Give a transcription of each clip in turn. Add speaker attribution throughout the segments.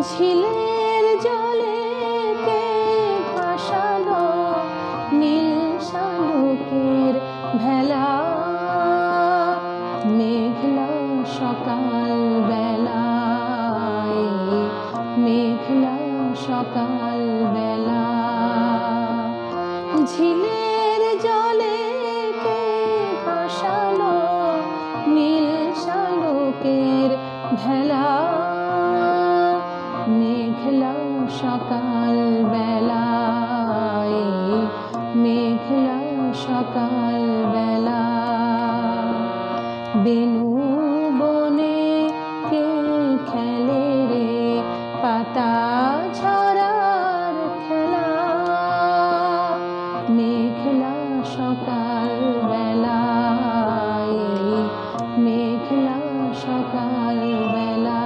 Speaker 1: ঝিলের জলে কে ভাসালো নীল শালুকের ভেলা, মেঘলা সকাল বেলায়, মেঘলা সকাল বেলা। ঝিলের জলে কে ভাসালো নীল শালুকের ভেলা, মেঘলা সকাল বেলায়, মেঘলা সকাল বেলা। বেনু বনে কে খেলে রে পাতা ঝরার খেলা, মেঘলা সকাল বেলায়, মেঘলা সকাল বেলা।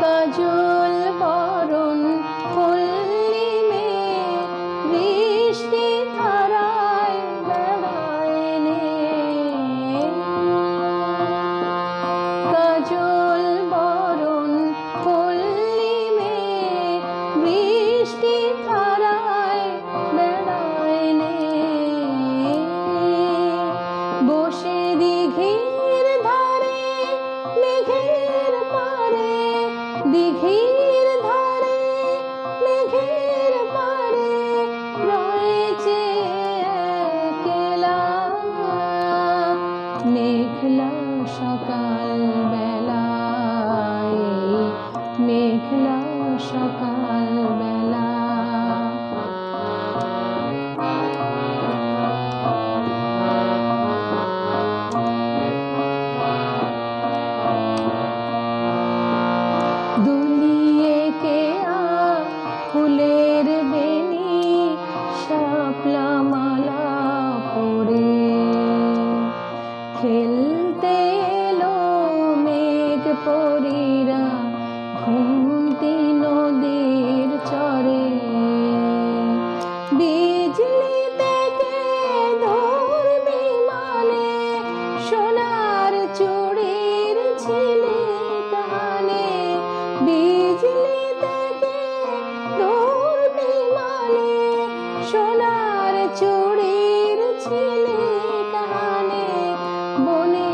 Speaker 1: কাজল বরণ পল্লী মেয়ে বৃষ্টি ধারায় বেড়ায় নে, কাজল বরণ পল্লী মেয়ে বৃষ্টি ধারায় বেড়ায় নে। বসে দিঘির ধারে মেঘের পারে, দিঘির ধারে মেঘের পারে রয়েছে একলা, মেঘলা সকাল বেলায়, মেঘলা সকাল বেলা। দুলিয়ে কে ফুলের বেনি শাপলা মালা পরে, খেলতে এলো মেঘ পরীরা ঘুমতি নদীর চরে। বিজলি থেকে ধরবি মানে সোনার চুড়ির ঝিলিক হানে, বিজলি থেকে ধরবি মানে সোনার চুড়ির ঝিলিক হানে। বনে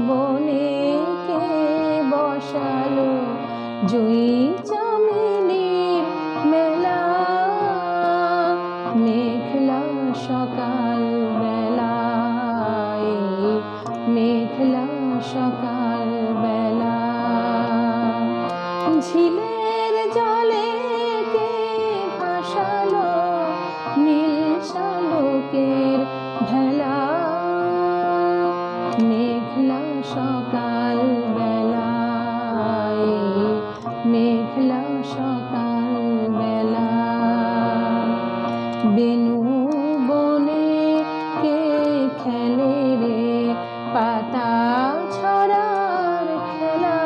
Speaker 1: বনে কে বসালো জুঁই চামেলির মেলা, মেঘলা সকাল বেলায়, মেঘলা সকাল বেলা। ঝিলের জলে কে ভাসালো নীল শালুকের ভেলা, মেঘলা সকাল বেলায়, মেঘলা সকাল বেলা। বেনু বনে কে খেলে রে পাতা ঝরার খেলা,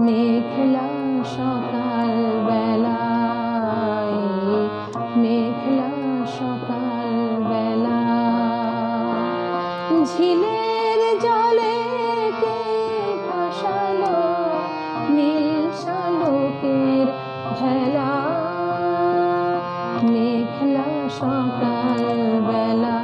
Speaker 1: মেঘলা সকাল বেলায়, মেঘলা সকাল বেলা। ঝিলের জলে কে ভাসালো নীল শালুকের ভেলা, মেঘলা সকাল বেলা।